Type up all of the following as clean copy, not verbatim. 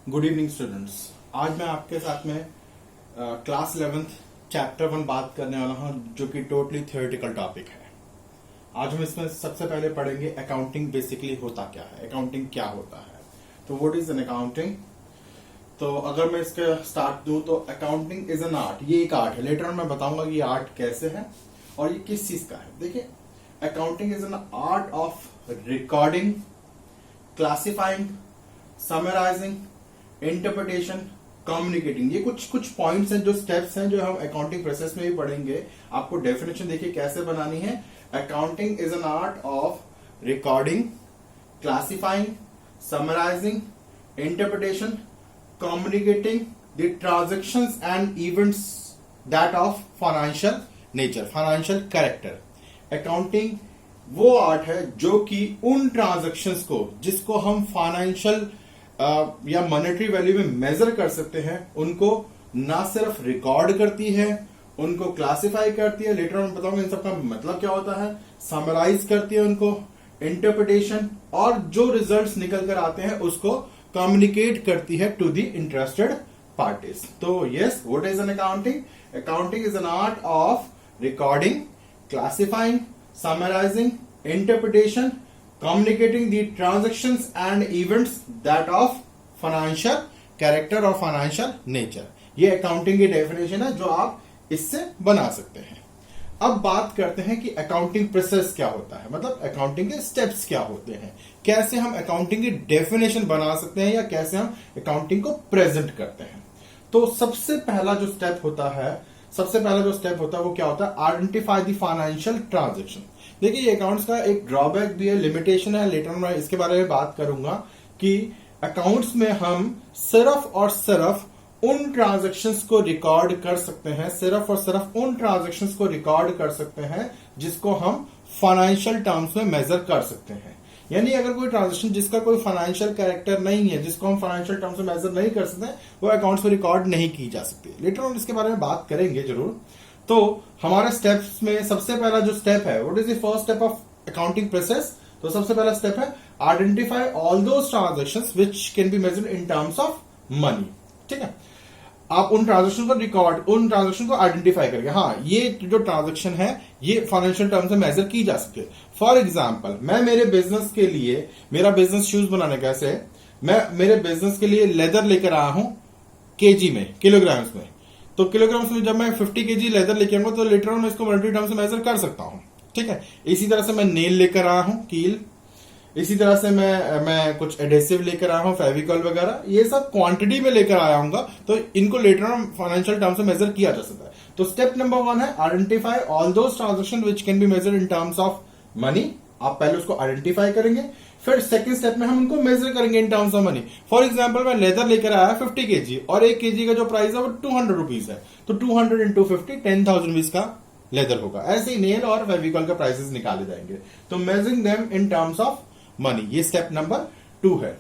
Good evening students. आज मैं आपके साथ में क्लास 11th चैप्टर 1 बात करने वाला हूं, जो कि टोटली थियोरेटिकल टॉपिक है। आज हम इसमें सबसे पहले पढ़ेंगे अकाउंटिंग बेसिकली होता क्या है, अकाउंटिंग क्या होता है। तो व्हाट इज एन अकाउंटिंग। तो अगर मैं इसका स्टार्ट दूं तो अकाउंटिंग इज एन आर्ट, ये एक आर्ट है। लेटर मैं बताऊंगा कि ये आर्ट कैसे है और ये किस चीज का है। देखिए, accounting is an art of recording, classifying, summarising, interpretation, communicating. ये कुछ पॉइंट्स हैं, जो स्टेप्स हैं, जो हम अकाउंटिंग प्रोसेस में भी पढ़ेंगे। आपको डेफिनेशन देखिए कैसे बनानी है। Accounting is an art of recording, classifying, summarising, interpretation, communicating the transactions and events that of financial nature, financial character. Accounting वो आर्ट है जो कि उन ट्रांजेक्शंस को, जिसको हम फाइनेंशियल या मॉनेटरी वैल्यू में मेजर कर सकते हैं, उनको ना सिर्फ रिकॉर्ड करती है, उनको क्लासिफाई करती है, लेटर मैं बताऊंगा इन सबका मतलब क्या होता है, समराइज करती है उनको, इंटरप्रिटेशन, और जो रिजल्ट्स निकल कर आते हैं उसको कम्युनिकेट करती है टू द इंटरेस्टेड पार्टीज। तो yes, what is an accounting. Accounting is an art of recording, classifying, summarising, interpretation, communicating the transactions and events that of financial character और financial nature। ये अकाउंटिंग की definition है जो आप इससे बना सकते हैं। अब बात करते हैं कि अकाउंटिंग प्रोसेस क्या होता है, मतलब अकाउंटिंग के स्टेप्स क्या होते हैं, कैसे हम अकाउंटिंग की डेफिनेशन बना सकते हैं या कैसे हम अकाउंटिंग को प्रेजेंट करते हैं। तो सबसे पहला जो स्टेप होता है वो क्या होता है, आइडेंटिफाई द फाइनेंशियल ट्रांजेक्शन। देखिए, ये अकाउंट्स का एक ड्रॉबैक भी है, लिमिटेशन है। लेटर मैं इसके बारे में बात करूंगा कि अकाउंट्स में हम सिर्फ और सिर्फ उन ट्रांजैक्शंस को रिकॉर्ड कर सकते हैं, सिर्फ और सिर्फ उन ट्रांजैक्शंस को रिकॉर्ड कर सकते हैं जिसको हम फाइनेंशियल टर्म्स में मेजर कर सकते हैं। यानी अगर कोई ट्रांजैक्शन जिसका कोई फाइनेंशियल कैरेक्टर नहीं है, जिसको हम फाइनेंशियल टर्म्स में मेजर नहीं कर सकते, वो अकाउंट्स में रिकॉर्ड नहीं की जा सकती। लेटर हम इसके बारे में बात करेंगे जरूर। तो हमारे स्टेप्स में सबसे पहला जो स्टेप है, what is the first step of accounting process. तो सबसे पहला स्टेप है identify all those transactions which can be measured in terms of money. ठीक है, आप उन ट्रांजैक्शन को आइडेंटिफाई करेंगे। हाँ, ये जो ट्रांजैक्शन है ये फाइनेंशियल टर्म्स में मेजर की जा सकती है। फॉर एग्जाम्पल, मैं मेरे बिजनेस के लिए, मेरा बिजनेस शूज बनाने कैसे, मैं मेरे बिजनेस के लिए लेदर लेकर आया हूं केजी में, किलोग्राम्स में। तो किलोग्राम्स में जब मैं 50 केजी लेदर लेके आऊंगा तो लेटर ऑन इसको मॉनेटरी टर्म्स में मेजर कर सकता हूं। ठीक है, इसी तरह से मैं नेल लेकर आया हूं, कील, इसी तरह से मैं कुछ एडेसिव लेकर आया हूं, फेविकॉल वगैरह, ये सब क्वांटिटी में लेकर आया हूंगा, तो इनको लेटर ऑन फाइनेंशियल टर्म्स में मेजर किया जा सकता है। तो स्टेप नंबर 1 है identify all those transaction which can be measured in terms of money. आप पहले उसको आइडेंटिफाई करेंगे, फिर सेकंड स्टेप में हम उनको मेजर करेंगे इन terms of money. For example, मैं लेदर लेकर आया 50 केजी और 1 केजी का जो प्राइस है वो 200 रुपीज है, तो 200 इंटू 50 10,000 रुपीज का लेदर होगा। ऐसे ही नेल और फेविकॉल का प्राइसेस निकाले जाएंगे। तो measuring them in terms of money, ये स्टेप नंबर 2 है।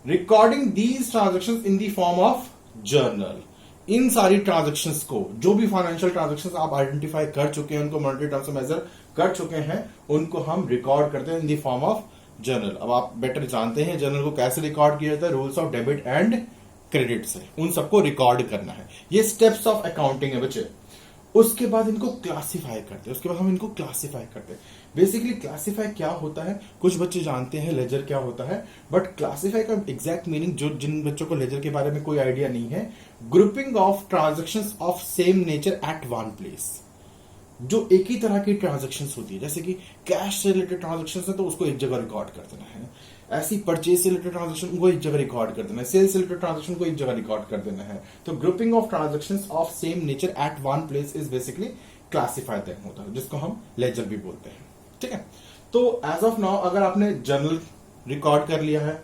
Recording these transactions in the form of journal. इन सारी ट्रांजेक्शंस को, जो भी फाइनेंशियल ट्रांजेक्शंस आप आइडेंटिफाई कर चुके हैं, उनको मॉनेटरी टर्म्स में मेजर कर चुके हैं, उनको हम रिकॉर्ड करते हैं इन द फॉर्म ऑफ जर्नल। अब आप बेटर जानते हैं जर्नल को कैसे रिकॉर्ड किया जाता है, rules of debit and credit से उन सबको रिकॉर्ड करना है। ये स्टेप्स ऑफ अकाउंटिंग है बच्चे। उसके बाद इनको क्लासिफाई करते हैं, बेसिकली क्लासिफाई क्या होता है, कुछ बच्चे जानते हैं लेजर क्या होता है, बट क्लासिफाई का एग्जैक्ट मीनिंग, जो जिन बच्चों को लेजर के बारे में कोई आइडिया नहीं है, grouping of transactions of same nature eight one place. जो एक ही तरह की ट्रांजैक्शंस होती है, जैसे कि कैश से रिलेटेड ट्रांजैक्शंस है तो उसको एक जगह रिकॉर्ड कर देना है, ऐसी परचेज से रिलेटेड ट्रांजैक्शन को एक जगह रिकॉर्ड कर देना है, सेल्स से रिलेटेड ट्रांजैक्शन को एक जगह रिकॉर्ड कर देना है। तो grouping of transactions of same nature eight one place is basically classified होता है, जिसको हम लेजर भी बोलते हैं। ठीक है, तो एज ऑफ नाउ अगर आपने जर्नल रिकॉर्ड कर लिया है,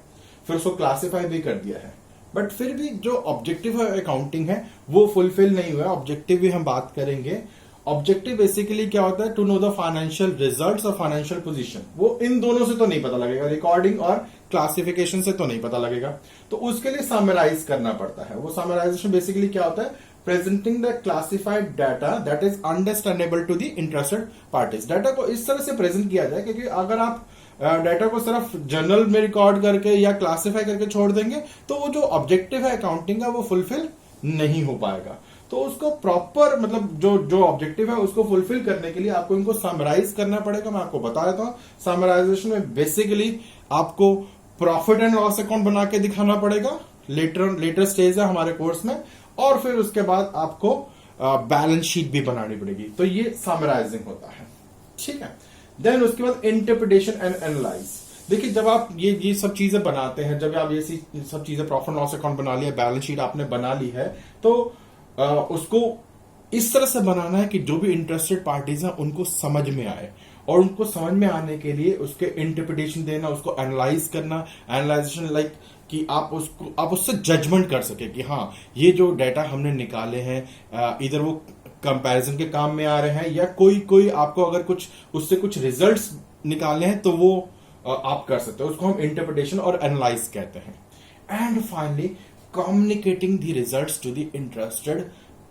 फिर उसको क्लासिफाई भी कर दिया है, बट फिर भी जो ऑब्जेक्टिव अकाउंटिंग है वो फुलफिल नहीं हुआ। ऑब्जेक्टिव भी हम बात करेंगे। ऑब्जेक्टिव बेसिकली क्या होता है, to know the financial results और फाइनेंशियल पोजीशन। वो इन दोनों से तो नहीं पता लगेगा, रिकॉर्डिंग और क्लासिफिकेशन से तो नहीं पता लगेगा, तो उसके लिए समराइज करना पड़ता है। वो समराइजेशन बेसिकली क्या होता है, presenting the classified data that is understandable to the interested parties. Data को इस तरह से प्रेजेंट किया जाए क्योंकि अगर आप डाटा को सिर्फ जर्नल में रिकॉर्ड करके या क्लासिफाई करके छोड़ देंगे तो वो जो ऑब्जेक्टिव है अकाउंटिंग का वो फुलफिल नहीं हो पाएगा। तो उसको प्रॉपर मतलब जो जो ऑब्जेक्टिव है उसको फुलफिल करने के लिए आपको इनको समराइज करना पड़ेगा। मैं आपको बता देता हूं, समराइजेशन में बेसिकली आपको प्रॉफिट एंड लॉस अकाउंट बना के दिखाना पड़ेगा, लेटर स्टेज है हमारे कोर्स में, और फिर उसके बाद आपको बैलेंस शीट भी बनानी पड़ेगी। तो ये समराइजिंग होता है, ठीक है। देन उसके बाद इंटरप्रिटेशन एंड एनालाइज। देखिए जब आप ये सब चीजें बनाते हैं, जब आप ये सब चीजें प्रॉफिट लॉस अकाउंट बना लिया, बैलेंस शीट आपने बना ली है, तो उसको इस तरह से बनाना है कि जो भी इंटरेस्टेड पार्टीज हैं उनको समझ में आए, और उनको समझ में आने के लिए उसके इंटरप्रिटेशन देना, उसको एनालाइज करना, एनालाइजेशन लाइक कि आप उससे जजमेंट कर सके कि हाँ ये जो डाटा हमने निकाले हैं इधर वो कंपैरिजन के काम में आ रहे हैं, या कोई आपको अगर कुछ उससे कुछ रिजल्ट्स निकालने हैं तो वो आप कर सकते हो। उसको हम इंटरप्रिटेशन और एनालाइज कहते हैं। And finally communicating the results to the interested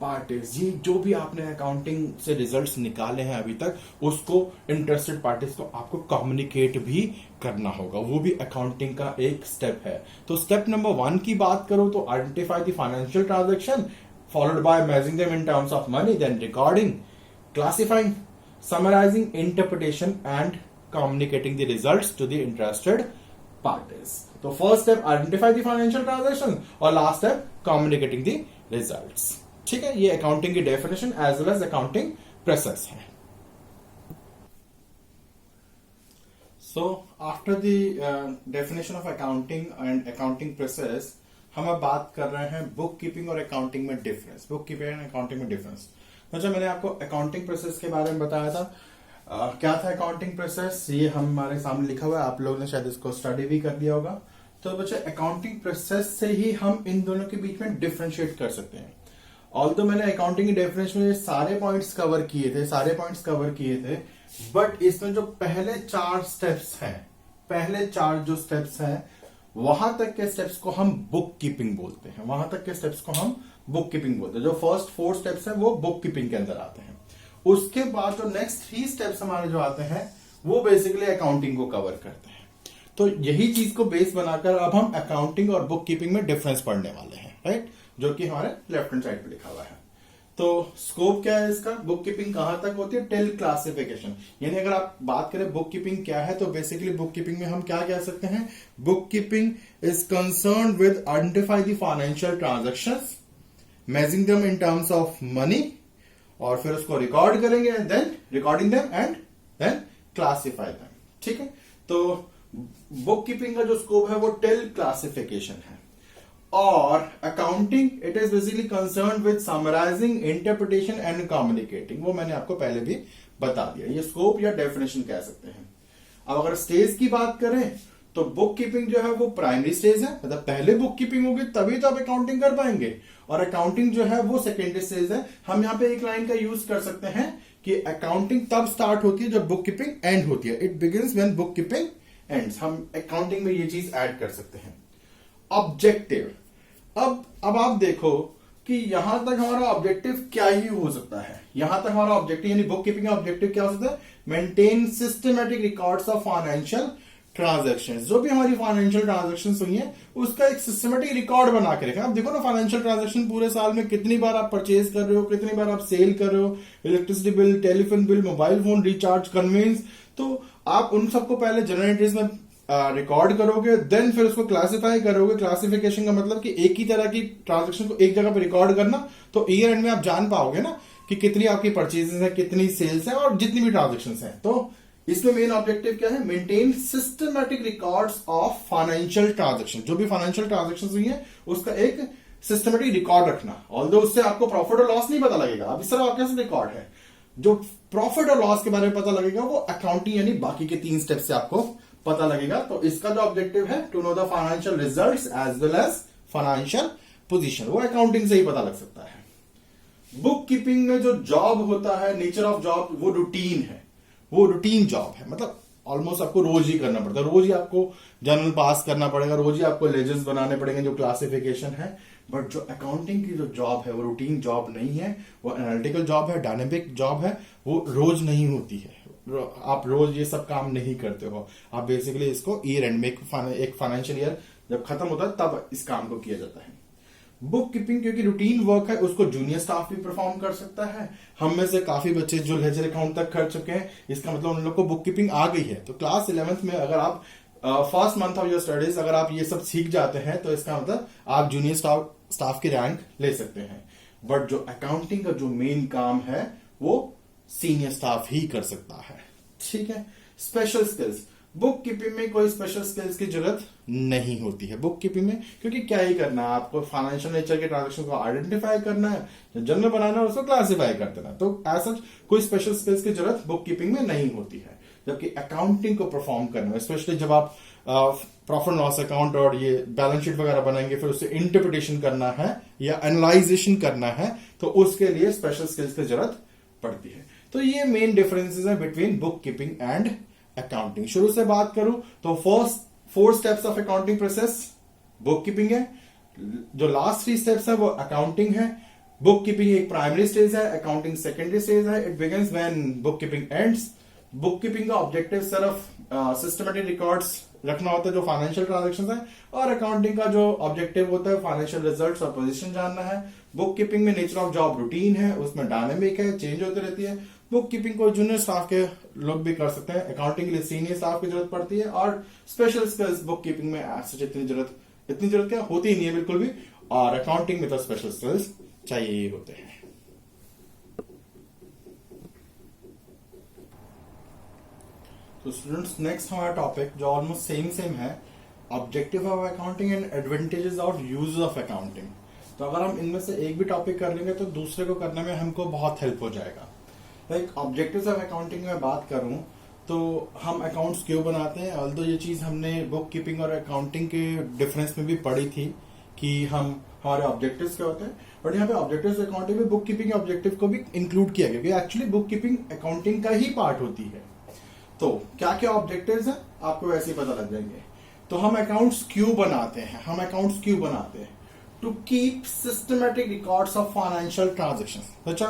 parties. ये जो भी आपने अकाउंटिंग से रिजल्ट्स निकाले हैं अभी तक, उसको इंटरेस्टेड पार्टीज को आपको कम्युनिकेट भी करना होगा, वो भी अकाउंटिंग का एक स्टेप है। तो स्टेप नंबर 1 की बात करो तो identify the financial transaction followed by measuring them in terms of money, then recording, classifying, summarizing, interpretation and communicating the results to the interested parties. So first step identify the financial transaction और last step communicating the results. ठीक है, ये accounting की definition as well as accounting process है। So after the definition of accounting and accounting process, हम अब बात कर रहे हैं बुक कीपिंग और अकाउंटिंग में difference. Book keeping and accounting में डिफरेंस। अच्छा, मैंने आपको अकाउंटिंग प्रोसेस के बारे में बताया था। क्या था अकाउंटिंग प्रोसेस, ये हमारे सामने लिखा हुआ है, आप लोगों ने शायद इसको स्टडी भी कर लिया होगा। तो बच्चे अकाउंटिंग प्रोसेस से ही हम इन दोनों के बीच में डिफरेंशिएट कर सकते हैं। ऑल्दो मैंने अकाउंटिंग की डेफिनेशन में सारे पॉइंट्स कवर किए थे, बट इसमें जो पहले 4 स्टेप्स हैं, वहां तक के स्टेप्स को हम बुक कीपिंग बोलते हैं। जो फर्स्ट 4 स्टेप्स हैं वो बुक कीपिंग के अंदर आते हैं। उसके बाद जो नेक्स्ट 3 स्टेप्स हमारे जो आते हैं वो बेसिकली अकाउंटिंग को कवर करते हैं। तो यही चीज को बेस बनाकर अब हम अकाउंटिंग और बुक कीपिंग में डिफरेंस पढ़ने वाले हैं, राइट, जो कि हमारे लेफ्ट हैंड साइड पे लिखा हुआ है। तो स्कोप क्या है इसका, बुक कीपिंग कहां तक होती है, टिल क्लासिफिकेशन। यानी अगर आप बात करें बुक कीपिंग क्या है, तो बेसिकली बुक कीपिंग में हम क्या कह सकते हैं, book keeping is concern with identify the financial transactions, measuring them in terms of money, और फिर उसको रिकॉर्ड करेंगे, then recording them and then classify them. ठीक है, तो बुक कीपिंग का जो स्कोप है वो टिल क्लासिफिकेशन है। और accounting it is basically concern with summarising, interpretation and communicating. वो मैंने आपको पहले भी बता दिया, ये स्कोप या डेफिनेशन कह सकते हैं। अब अगर स्टेज की बात करें तो बुक कीपिंग जो है वो प्राइमरी स्टेज है, मतलब पहले बुक कीपिंग होगी तभी तो आप अकाउंटिंग कर पाएंगे, और अकाउंटिंग जो है वो सेकेंडरी स्टेज है। हम यहाँ पे एक लाइन का यूज कर सकते हैं कि अकाउंटिंग तब स्टार्ट होती है जब बुक कीपिंग एंड होती है, it begins when book keeping ends. हम अकाउंटिंग में ये चीज ऐड कर सकते हैं। ऑब्जेक्टिव, अब आप देखो कि यहां तक हमारा ऑब्जेक्टिव क्या ही हो सकता है। यहां तक हमारा ऑब्जेक्टिव यानी बुक कीपिंग का ऑब्जेक्टिव क्या हो सकता है, maintain systematic records of financial transactions. जो भी हमारी फाइनेंशियल ट्रांजैक्शंस हुई हैं उसका एक सिस्टमैटिक रिकॉर्ड बना के रखें। आप देखो ना फाइनेंशियल ट्रांजैक्शन पूरे साल में कितनी बार आप परचेज कर रहे हो, कितनी बार आप सेल कर रहे हो, electricity bill, telephone bill, mobile phone recharge, conveyance, तो आप उन सबको पहले जनरल एंट्रीज में रिकॉर्ड करोगे, देन फिर उसको क्लासिफाई करोगे। क्लासिफिकेशन का मतलब कि एक ही तरह की ट्रांजैक्शन को एक जगह पर रिकॉर्ड करना, तो ईयर एंड में आप जान पाओगे ना कि कितनी आपकी परचेजेस है, कितनी सेल्स है, और जितनी भी ट्रांजैक्शन है। तो इसमें मेन ऑब्जेक्टिव क्या है, maintain systematic records of financial transaction. जो भी फाइनेंशियल ट्रांजैक्शन हुई है उसका एक सिस्टमैटिक रिकॉर्ड रखना। ऑल्दो उससे आपको प्रॉफिट और लॉस नहीं पता लगेगा, अब इस तरह आपके पास रिकॉर्ड है। जो प्रॉफिट और लॉस के बारे में पता लगेगा वो अकाउंटिंग यानी बाकी के 3 स्टेप से आपको पता लगेगा। तो इसका जो ऑब्जेक्टिव है to know the financial results as well as financial position, वो अकाउंटिंग से ही पता लग सकता है। बुक कीपिंग में जो जॉब होता है, नेचर ऑफ जॉब, वो रूटीन है, वो रूटीन जॉब है, मतलब ऑलमोस्ट आपको रोज ही करना पड़ता है। रोज ही आपको जर्नल पास करना पड़ेगा, रोज ही आपको लेजर्स बनाने पड़ेंगे जो क्लासिफिकेशन है। बट जो अकाउंटिंग की जो जॉब है वो रूटीन जॉब नहीं है, वो एनालिटिकल जॉब है, डायनेमिक जॉब है, वो रोज नहीं होती है। आप रोज ये सब काम नहीं करते हो। आप बेसिकली इसको ईयर एंड में एक फाइनेंशियल ईयर जब खत्म होता है तब इस काम को किया जाता है। बुक कीपिंग क्योंकि रूटीन वर्क है, उसको जूनियर स्टाफ भी परफॉर्म कर सकता है। हम में से काफी बच्चे जो लेजर अकाउंट तक कर चुके हैं, इसका मतलब उन लोग को बुक कीपिंग आ गई है। तो क्लास 11th में अगर आप first month of your studies अगर आप ये सब सीख जाते हैं तो इसका मतलब आप जूनियर स्टाफ की रैंक ले सकते हैं। बट जो अकाउंटिंग का जो मेन काम है वो सीनियर स्टाफ ही कर सकता है। ठीक है। स्पेशल स्किल्स, बुक कीपिंग में कोई स्पेशल स्किल्स की जरूरत नहीं होती है बुक कीपिंग में, क्योंकि क्या ही करना है आपको, फाइनेंशियल नेचर के ट्रांजेक्शन को आइडेंटिफाई करना है, जनरल बनाना है, उसको क्लासिफाई कर देना। तो ऐसा कोई स्पेशल स्किल्स की जरूरत बुक कीपिंग में नहीं होती है। जबकि अकाउंटिंग को परफॉर्म करने में, स्पेशली जब आप प्रॉफिट लॉस अकाउंट और ये बैलेंस शीट वगैरह बनाएंगे, फिर उसे इंटरप्रिटेशन करना है या एनालाइजेशन करना है, तो उसके लिए स्पेशल स्किल्स की जरूरत पड़ती है। तो ये मेन डिफरेंसेस है between book keeping and accounting. शुरू से बात करूं तो first 4 steps of accounting process book keeping है, जो लास्ट 3 स्टेप्स है वो अकाउंटिंग है। बुक कीपिंग एक प्राइमरी स्टेज है, अकाउंटिंग सेकेंडरी स्टेज है। It begins when book keeping ends. Book keeping का ऑब्जेक्टिव सिर्फ सिस्टमेटिक रिकॉर्ड्स रखना होता है जो फाइनेंशियल ट्रांजेक्शंस है, और अकाउंटिंग का जो ऑब्जेक्टिव होता है फाइनेंशियल रिजल्ट्स और पोजीशन जानना है। बुक कीपिंग में नेचर ऑफ जॉब रूटीन है, उसमें डायनेमिक है, चेंज होती रहती है। बुक कीपिंग को जूनियर स्टाफ के लोग भी कर सकते हैं, अकाउंटिंग के लिए सीनियर स्टाफ की जरूरत पड़ती है। और स्पेशल स्किल्स बुक कीपिंग में इतनी जरूरत क्या होती ही नहीं है बिल्कुल भी, और अकाउंटिंग में तो स्पेशल स्किल्स चाहिए ही होते हैं। तो स्टूडेंट्स, नेक्स्ट हमारा टॉपिक जो ऑलमोस्ट सेम है, objective of accounting and advantages of use of accounting. तो अगर हम इनमें से एक भी टॉपिक कर लेंगे तो दूसरे को करने में हमको बहुत हेल्प हो जाएगा। लाइक ऑब्जेक्टिव्स ऑफ अकाउंटिंग में बात करूं तो हम अकाउंट्स क्यों बनाते हैं, ऑल्दो ये चीज हमने बुक कीपिंग और अकाउंटिंग के डिफरेंस में भी पढ़ी थी कि हमारे ऑब्जेक्टिव्स क्या होते हैं, बट यहाँ पे ऑब्जेक्टिव्स अकाउंटिंग में बुक कीपिंग ऑब्जेक्टिव को भी इंक्लूड किया गया, क्योंकि एक्चुअली बुक कीपिंग अकाउंटिंग का ही पार्ट होती है। तो क्या क्या ऑब्जेक्टिव्स हैं आपको वैसे ही पता लग जाएंगे। तो हम अकाउंट्स क्यों बनाते हैं? To keep systematic records of financial transactions. अच्छा,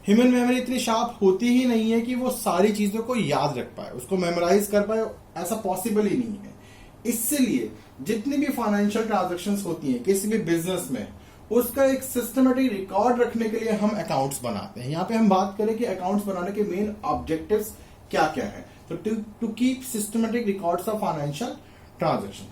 ह्यूमन मेमोरी इतनी शार्प होती ही नहीं है कि वो सारी चीजों को याद रख पाए, उसको मेमोराइज कर पाए, ऐसा पॉसिबल ही नहीं है। इसलिए जितनी भी फाइनेंशियल ट्रांजेक्शंस होती हैं किसी भी बिजनेस में, उसका एक सिस्टमेटिक रिकॉर्ड रखने के लिए हम अकाउंट्स बनाते हैं। यहाँ पे हम बात करें कि अकाउंट्स बनाने के मेन ऑब्जेक्टिव्स क्या क्या है। तो to keep systematic records of financial transaction.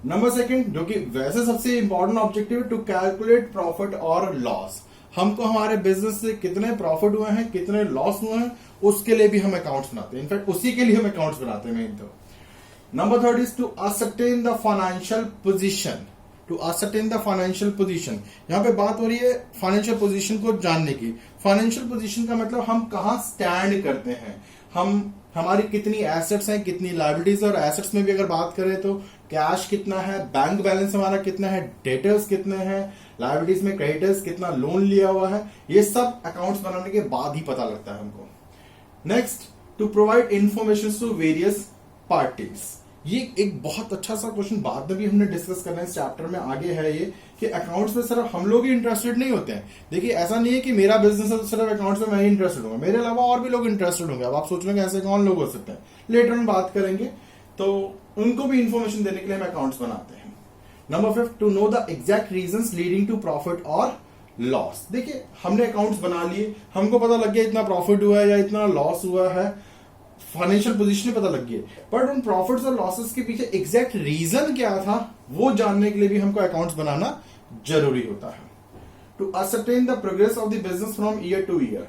Number second, जो कि वैसे सबसे इंपॉर्टेंट ऑब्जेक्टिव है, टू कैलकुलेट प्रॉफिट और लॉस। हमको हमारे बिजनेस से कितने प्रॉफिट हुए हैं, कितने लॉस हुए हैं, उसके लिए भी हम अकाउंट्स बनाते हैं। इनफैक्ट उसी के लिए हम अकाउंट्स बनाते हैं मेन तो। Number third is to ascertain the financial position. यहां पे बात हो रही है फाइनेंशियल पोजीशन को जानने की। फाइनेंशियल पोजीशन का मतलब हम कहां स्टैंड करते हैं, हमारी कितनी एसेट्स हैं, कितनी लायबिलिटीज। और एसेट्स में भी अगर बात करें तो कैश कितना है, बैंक बैलेंस हमारा कितना है, डेटर्स कितने हैं, लायबिलिटीज में क्रेडिटर्स कितना लोन लिया हुआ है, ये सब अकाउंट्स बनाने के बाद ही पता लगता है हमको। Next, to provide information to various parties. ये एक बहुत अच्छा सा क्वेश्चन बाद में भी हमने डिस्कस करना है इस चैप्टर में, आगे है ये कि अकाउंट्स में सिर्फ हम लोग ही इंटरेस्टेड नहीं होते हैं। देखिए, ऐसा नहीं है कि मेरा बिजनेस है तो सिर्फ अकाउंट्स में मैं ही इंटरेस्टेड हूँ, मेरे अलावा और भी लोग इंटरेस्टेड होंगे। अब आप सोच रहे हैं ऐसे कौन लोग हो सकते हैं, लेटर में बात करेंगे। तो उनको भी इंफॉर्मेशन देने के लिए हम अकाउंट्स बनाते हैं। Number 5, to know the exact reasons leading to profit और लॉस। देखिए, हमने अकाउंट्स बना लिए, हमको पता लग गया इतना प्रॉफिट हुआ है या इतना लॉस हुआ है, फाइनेंशियल पोजीशन पता लग गई, बट उन प्रॉफिट्स और लॉसेस के पीछे एग्जैक्ट रीजन क्या था वो जानने के लिए भी हमको अकाउंट्स बनाना जरूरी होता है। To ascertain the progress of the business from year to year.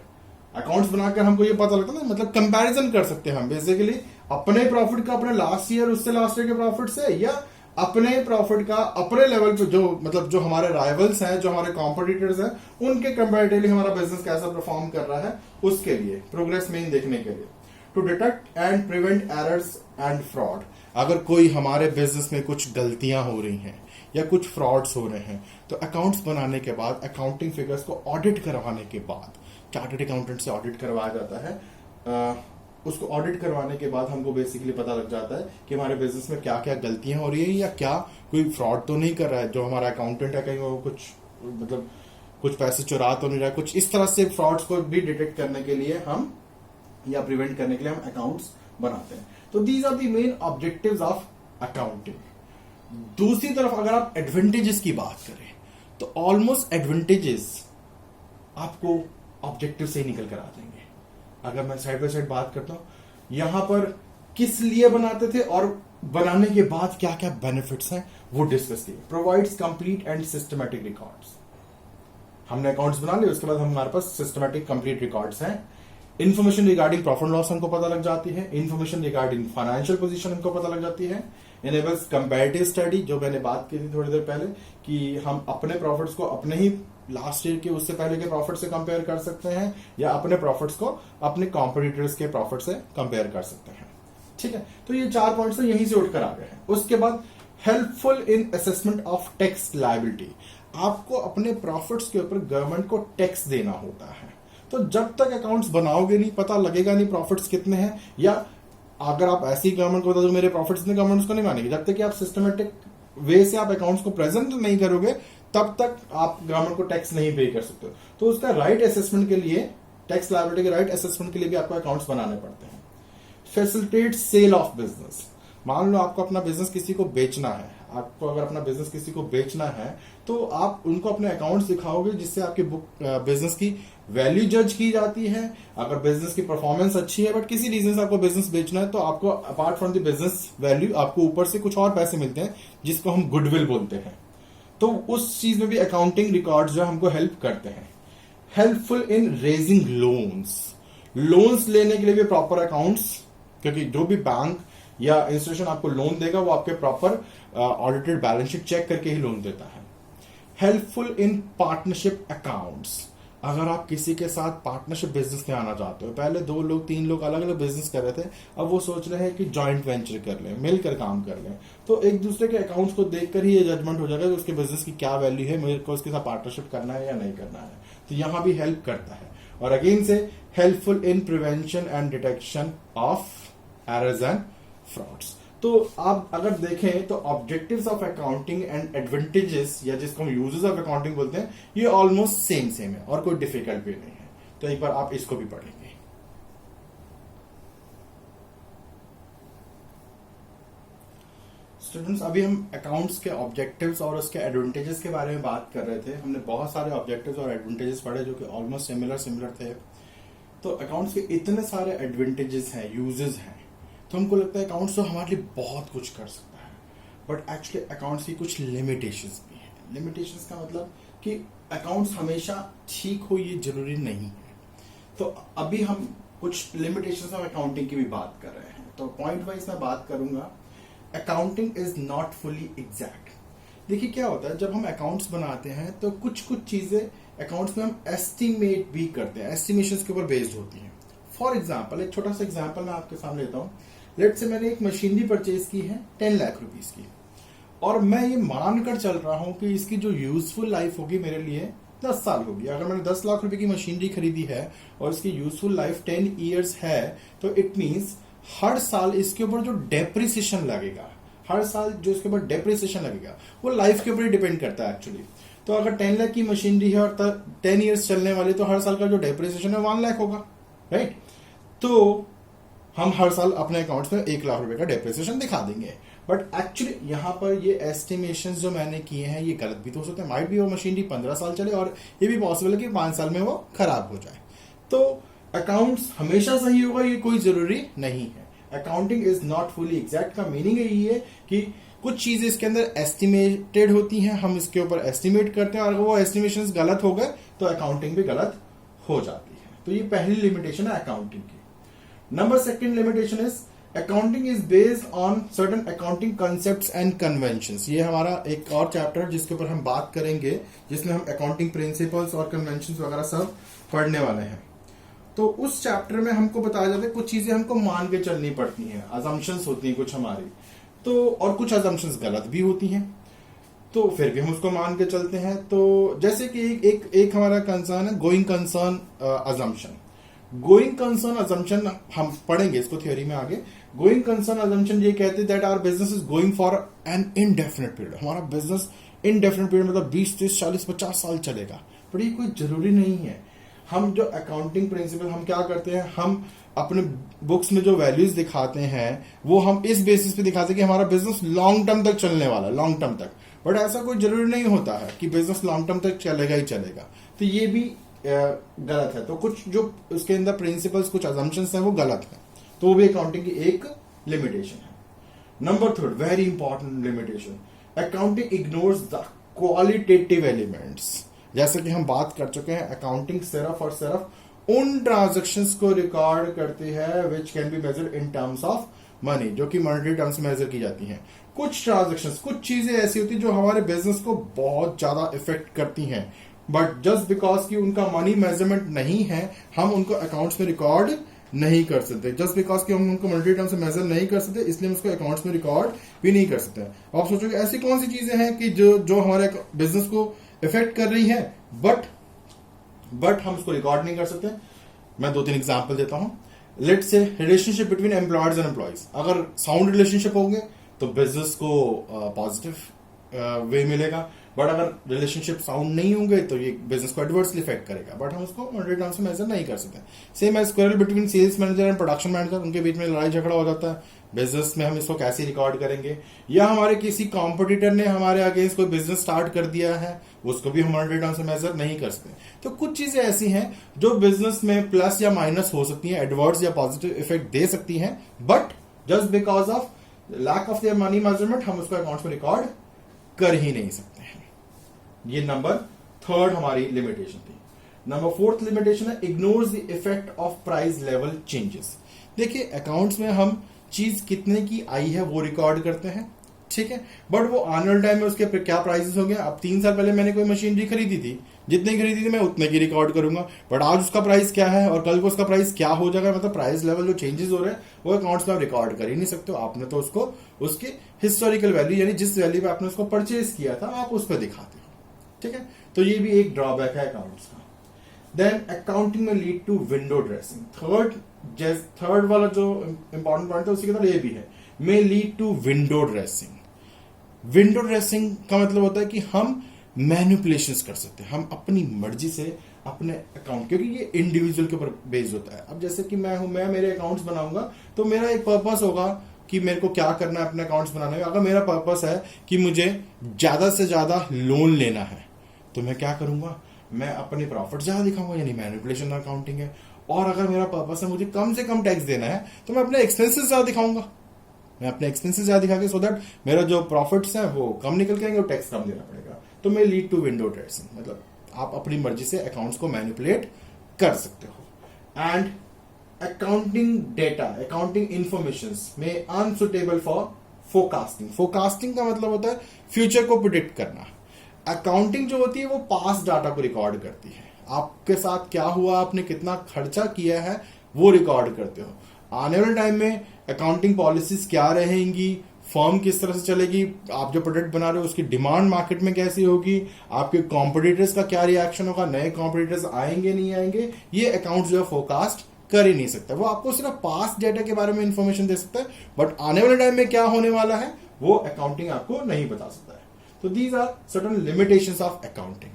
Accounts बनाकर हमको ये पता लगता है ना, मतलब कंपैरिजन कर सकते हैं हम बेसिकली अपने प्रॉफिट का अपने लास्ट ईयर उससे लास्ट ईयर के प्रॉफिट से, या अपने प्रॉफिट का अपने लेवल पे जो हमारे राइवल्स हैं, जो हमारे कॉम्पिटिटर्स हैं, उनके कंपैरेटिवली हमारा बिजनेस कैसा परफॉर्म कर रहा है उसके लिए प्रोग्रेस मेन देखने के लिए। To detect and prevent errors and fraud. अगर कोई हमारे बिजनेस में कुछ गलतियां हो रही हैं या कुछ फ्रॉड्स हो रहे हैं, तो अकाउंट्स बनाने के बाद, अकाउंटिंग फिगर्स को ऑडिट करवाने के बाद, चार्टर्ड अकाउंटेंट से ऑडिट करवाया जाता है, उसको ऑडिट करवाने के बाद हमको बेसिकली पता लग जाता है कि हमारे बिजनेस में क्या क्या गलतियां हो रही है, या क्या कोई फ्रॉड तो नहीं कर रहा है जो हमारा अकाउंटेंट है, कहीं वो कुछ पैसे चुरा तो नहीं रहा है। कुछ इस तरह से फ्रॉड्स को भी डिटेक्ट करने के लिए हम या प्रिवेंट करने के लिए हम अकाउंट्स बनाते हैं। तो these are the main objectives of accounting. दूसरी तरफ अगर आप एडवांटेजेस की बात करें तो ऑलमोस्ट एडवांटेजेस आपको ऑब्जेक्टिव से ही निकल कर आ जाएंगे। अगर मैं साइड बाय साइड बात करता हूं यहां पर किस लिए बनाते थे और बनाने के बाद क्या क्या बेनिफिट्स हैं वो डिस्कस किए। Provides complete and systematic records. हमने अकाउंट्स बना लिए, उसके बाद हमारे पास सिस्टमैटिक कंप्लीट रिकॉर्ड्स हैं। इन्फॉर्मेशन रिगार्डिंग प्रॉफिट लॉस हमको पता लग जाती है। इन्फॉर्मेशन रिगार्डिंग फाइनेंशियल पोजीशन हमको पता लग जाती है। इनेबल्स कंपैरेटिव स्टडी, जो मैंने बात की थी थोड़ी देर पहले कि हम अपने प्रॉफिट्स को अपने ही लास्ट ईयर के उससे पहले के प्रॉफिट से कंपेयर कर सकते हैं या अपने प्रॉफिट्स को अपने कॉम्पिटिटर्स के प्रॉफिट से कंपेयर कर सकते हैं। ठीक है, तो ये 4 पॉइंट्स यहीं से उठकर आ गए हैं। उसके बाद helpful in assessment of tax liability. आपको अपने प्रॉफिट्स के ऊपर गवर्नमेंट को टैक्स देना होता है। तो जब तक अकाउंट्स बनाओगे नहीं, पता लगेगा नहीं प्रॉफिट्स कितने हैं, या अगर आप ऐसी गवर्नमेंट को बता दो मेरे प्रॉफिट्स इतने, गवर्नमेंट उसको नहीं मानेगी। जब तक कि आप सिस्टमेटिक वे से आप अकाउंट्स को प्रेजेंट नहीं करोगे तब तक आप गवर्नमेंट को टैक्स नहीं पे कर सकते। तो उसका राइट असेसमेंट के लिए, टैक्स लायबिलिटी के राइट असेसमेंट के लिए भी आपको अकाउंट्स बनाने पड़ते हैं। Facilitate sale of business. मान लो आपको अपना बिजनेस किसी को बेचना है, आपको अगर अपना बिजनेस किसी को बेचना है तो आप उनको अपने अकाउंट्स दिखाओगे जिससे आपकी बुक बिजनेस की वैल्यू जज की जाती है। अगर बिजनेस की परफॉर्मेंस अच्छी है बट किसी रीजन से आपको बिजनेस बेचना है तो आपको apart from the business value आपको ऊपर से कुछ और पैसे मिलते हैं जिसको हम गुडविल बोलते हैं। तो उस चीज में भी अकाउंटिंग रिकॉर्ड्स जो हमको हेल्प करते हैं। हेल्पफुल इन रेजिंग लोन्स लेने के लिए भी प्रॉपर अकाउंट्स, क्योंकि जो भी बैंक या इंस्टीट्यूशन आपको लोन देगा वो आपके proper audited balance sheet check करके ही लोन देता है। Helpful in partnership accounts. अगर आप किसी के साथ पार्टनरशिप बिजनेस में आना चाहते हो, पहले 2 लोग 3 लोग अलग अलग बिजनेस कर रहे थे, अब वो सोच रहे हैं कि जॉइंट वेंचर कर लें, मिलकर काम कर लें, तो एक दूसरे के अकाउंट्स को देखकर ही ये जजमेंट हो जाएगा कि उसके बिजनेस की क्या वैल्यू है, मेरे को उसके साथ पार्टनरशिप करना है या नहीं करना है। तो यहां भी हेल्प करता है। और अगेन से helpful in prevention and detection of errors and frauds. तो आप अगर देखें तो objectives of accounting and advantages, या जिसको हम यूजेस ऑफ अकाउंटिंग बोलते हैं, ये ऑलमोस्ट सेम है और कोई डिफिकल्ट भी नहीं है। तो एक बार आप इसको भी पढ़ लेंगे। स्टूडेंट्स, अभी हम अकाउंट्स के ऑब्जेक्टिव्स और उसके एडवांटेजेस के बारे में बात कर रहे थे। हमने बहुत सारे ऑब्जेक्टिव्स और एडवांटेजेस पढ़े जो कि ऑलमोस्ट सिमिलर थे। तो अकाउंट्स के इतने सारे एडवांटेजेस हैं, यूजेस हैं, तो हमको लगता है अकाउंट्स तो हमारे लिए बहुत कुछ कर सकता है, बट एक्चुअली अकाउंट्स की कुछ लिमिटेशंस भी हैं। लिमिटेशंस का मतलब कि अकाउंट्स हमेशा ठीक हो ये जरूरी नहीं है। तो अभी हम कुछ लिमिटेशंस ऑफ अकाउंटिंग की भी बात कर रहे हैं। तो पॉइंट वाइज मैं बात करूंगा। Accounting is not fully exact. देखिए क्या होता है, जब हम अकाउंट्स बनाते हैं तो कुछ चीजें अकाउंट्स में हम एस्टिमेट भी करते हैं, एस्टिमेशंस के ऊपर बेस्ड होती हैं। फॉर एग्जाम्पल, एक छोटा सा एग्जाम्पल मैं आपके सामने देता हूं। लेट से मैंने एक मशीनरी परचेज की है 10 लाख रुपीस की, और मैं ये मानकर चल रहा हूं कि इसकी जो यूजफुल लाइफ होगी मेरे लिए 10 साल होगी। अगर मैंने 10 लाख रुपए की मशीनरी खरीदी है और इसकी यूजफुल लाइफ 10 ईयर्स है, तो इट मीन्स हर साल इसके ऊपर जो डेप्रिसिएशन लगेगा, हर साल जो इसके ऊपर डेप्रिसिएशन लगेगा वो लाइफ के ऊपर डिपेंड करता है एक्चुअली। तो अगर 10 लाख की मशीनरी है और 10 ईयर्स चलने वाली, तो हर साल का जो डेप्रिसिएशन है 1 लाख होगा, राइट। तो हम हर साल अपने अकाउंट्स में 1 लाख रुपए का डेप्रिसिएशन दिखा देंगे, बट एक्चुअली यहां पर ये एस्टिमेशंस जो मैंने किए हैं ये गलत भी तो हो सकते हैं। माइट भी वो मशीनरी 15 साल चले और ये भी पॉसिबल है कि 5 साल में वो खराब हो जाए। तो अकाउंट्स हमेशा सही होगा ये कोई जरूरी नहीं है। Accounting is not fully exact का मीनिंग यही है कि कुछ चीजें इसके अंदर एस्टिमेटेड होती हैं, हम इसके ऊपर एस्टिमेट करते हैं, और अगर वो एस्टिमेशंस गलत हो गए तो अकाउंटिंग भी गलत हो जाती है। तो ये पहली लिमिटेशन है अकाउंटिंग की। Number 2 limitation is accounting is based on certain accounting concepts and conventions। ये हमारा एक और चैप्टर जिसके ऊपर हम बात करेंगे, जिसमें हम अकाउंटिंग प्रिंसिपल्स और कन्वेंशंस वगैरह सब पढ़ने वाले हैं। तो उस चैप्टर में हमको बताया जाता है कुछ चीजें हमको मान के चलनी पड़ती हैं, अजम्पशंस होती हैं कुछ हमारी, तो और कुछ अजम्पशंस गलत भी होती हैं, तो फिर भी हम उसको मान के चलते हैं। तो जैसे कि एक हमारा कंसर्न है going concern assumption. Going concern assumption हम पढ़ेंगे इसको थ्योरी में आगे। गोइंग कंसर्न अजम्पशन ये कहते हैं that our business is going for an indefinite period. हमारा बिजनेस इनडेफिनेट पीरियड मतलब 20, 30, 40, 50 साल चलेगा, पर ये कोई जरूरी नहीं है। हम जो अकाउंटिंग प्रिंसिपल हम क्या करते हैं, हम अपने बुक्स में जो वैल्यूज दिखाते हैं वो हम इस बेसिस पे दिखाते हैं कि हमारा बिजनेस लॉन्ग टर्म तक चलने वाला है, लॉन्ग टर्म तक। बट ऐसा कोई जरूरी नहीं होता है कि बिजनेस लॉन्ग टर्म तक चलेगा ही चलेगा, तो ये भी गलत है। तो कुछ जो उसके अंदर प्रिंसिपल्स, कुछ अजम्पशंस हैं वो गलत है, तो वो भी अकाउंटिंग की एक लिमिटेशन है। Number third, very important limitation, accounting ignores the qualitative elements. जैसे कि हम बात कर चुके हैं, अकाउंटिंग सिर्फ और सिर्फ उन ट्रांजैक्शंस को रिकॉर्ड करती है which can be measured in terms of money, जो कि मॉनेटरी टर्म्स में मेजर की जाती हैं। कुछ ट्रांजैक्शंस, कुछ चीजें ऐसी होती हैं जो हमारे बिजनेस को बहुत ज्यादा इफेक्ट करती हैं, बट जस्ट बिकॉज कि उनका मनी मेजरमेंट नहीं है, हम उनको अकाउंट्स में रिकॉर्ड नहीं कर सकते। जस्ट बिकॉज कि हम उनको मॉनेटरी टर्म से मेजर नहीं कर सकते, इसलिए हम उसको अकाउंट्स में रिकॉर्ड भी नहीं कर सकते। आप सोचोगे ऐसी कौन सी चीजें हैं कि जो हमारे बिजनेस को इफेक्ट कर रही है बट हम उसको रिकॉर्ड नहीं कर सकते। मैं 2-3 एग्जांपल देता हूं। Let's say relationship between employers and employees, अगर साउंड रिलेशनशिप होंगे तो बिजनेस को पॉजिटिव वे मिलेगा, बट अगर रिलेशनशिप साउंड नहीं होंगे तो ये बिजनेस को एडवर्सली इफेक्ट करेगा, बट हम उसको मॉनेटरी टर्म से मेजर नहीं कर सकते। Same as quarrel between sales manager and production manager, उनके बीच में लड़ाई झगड़ा हो जाता है, बिजनेस में हम इसको कैसे रिकॉर्ड करेंगे। या हमारे किसी कॉम्पिटिटर ने हमारे अगेंस्ट कोई बिजनेस स्टार्ट कर दिया है, उसको भी हम मॉनेटरी टर्म से मेजर नहीं कर सकते। तो कुछ चीजें ऐसी हैं जो बिजनेस में प्लस या माइनस हो सकती हैं, एडवर्स या पॉजिटिव इफेक्ट दे सकती हैं, but just because of lack of their money measurement हम उसको अकाउंट्स में रिकॉर्ड कर ही नहीं सकते हैं। ये नंबर थर्ड हमारी लिमिटेशन थी। नंबर फोर्थ लिमिटेशन है ignores the effect of price level changes. देखिए अकाउंट्स में हम चीज कितने की आई है वो रिकॉर्ड करते हैं, ठीक है, बट वो एनुअल टाइम में उसके क्या प्राइसेस हो गए। अब 3 साल पहले मैंने कोई मशीनरी खरीदी थी, जितनी खरीदी थी मैं उतने की रिकॉर्ड करूंगा, बट आज उसका प्राइस क्या है और कल को उसका प्राइस क्या हो जाएगा, मतलब प्राइस लेवल जो चेंजेस हो रहे हैं वो अकाउंट्स में आप रिकॉर्ड कर ही नहीं सकते हो। आपने तो उसको उसकी हिस्टोरिकल वैल्यू यानी जिस वैल्यू पे आपने उसको परचेज किया था आप उस पर दिखाते हो, ठीक है। तो ये भी एक ड्रॉबैक है अकाउंट्स का। देन अकाउंटिंग में lead to window dressing. Third वाला जो इंपॉर्टेंट पॉइंट है उसी के तरह ये भी है, may lead to window dressing. Window dressing का मतलब होता है कि हम मैनिपुलेशंस कर सकते हैं, हम अपनी मर्जी से अपने अकाउंट, क्योंकि ये इंडिविजुअल के ऊपर बेस्ड होता है। अब जैसे कि मैं मेरे अकाउंट्स बनाऊंगा तो मेरा एक पर्पस होगा कि मेरे को क्या करना है अपने अकाउंट्स बनाने में। अगर मेरा पर्पस है कि मुझे ज्यादा से ज्यादा लोन लेना है तो मैं क्या करूंगा, मैं अपनी प्रॉफिट ज्यादा दिखाऊंगा, यानी मैनिपुलेशन अकाउंटिंग है। और अगर मेरा पर्पस है मुझे कम से कम टैक्स देना है तो मैं अपने एक्सपेंसेस ज्यादा दिखाऊंगा, मैं अपने एक्सपेंसेस ज्यादा दिखा के सो दैट मेरा जो प्रॉफिट्स है वो कम निकल के आएंगे और टैक्स कम देना पड़ेगा। तो मैं लीड टू विंडो ड्रेसिंग, मतलब आप अपनी मर्जी से अकाउंट्स को मैनिपुलेट कर सकते हो। And accounting data, accounting information में अनसुटेबल फॉर फोरकास्टिंग। फोरकास्टिंग का मतलब होता है फ्यूचर को प्रिडिक्ट करना। अकाउंटिंग जो होती है वो पास्ट डाटा को रिकॉर्ड करती है, आपके साथ क्या हुआ, आपने कितना खर्चा किया है वो रिकॉर्ड करते हो। आने वाले टाइम में अकाउंटिंग पॉलिसीज क्या रहेंगी, फर्म किस तरह से चलेगी, आप जो प्रोडक्ट बना रहे हो उसकी डिमांड मार्केट में कैसी होगी, आपके कॉम्पिटिटर्स का क्या रिएक्शन होगा, नए कॉम्पिटिटर्स आएंगे नहीं आएंगे, ये अकाउंट जो है फोरकास्ट कर ही नहीं सकता। वो आपको सिर्फ पास्ट डेटा के बारे में इंफॉर्मेशन दे सकता है, बट आने वाले टाइम में क्या होने वाला है वो अकाउंटिंग आपको नहीं बता सकता है। तो these are certain limitations of accounting.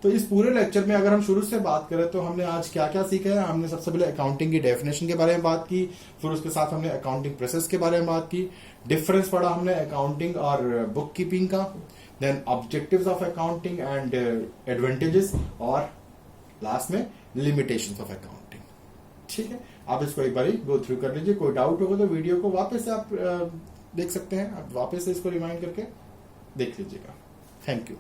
तो इस पूरे लेक्चर में अगर हम शुरू से बात करें तो हमने आज क्या क्या सीखा है। हमने सबसे पहले अकाउंटिंग की डेफिनेशन के बारे में बात की, फिर उसके साथ हमने अकाउंटिंग प्रोसेस के बारे में बात की, डिफरेंस पढ़ा हमने अकाउंटिंग और बुक कीपिंग का, then objectives of accounting and advantages, और लास्ट में लिमिटेशंस ऑफ अकाउंटिंग। ठीक है, आप इसको एक बार गो थ्रू कर लीजिए। कोई डाउट होगा तो वीडियो को वापस से आप देख सकते हैं, आप वापस से इसको रिमाइंड करके देख लीजिएगा। Thank you.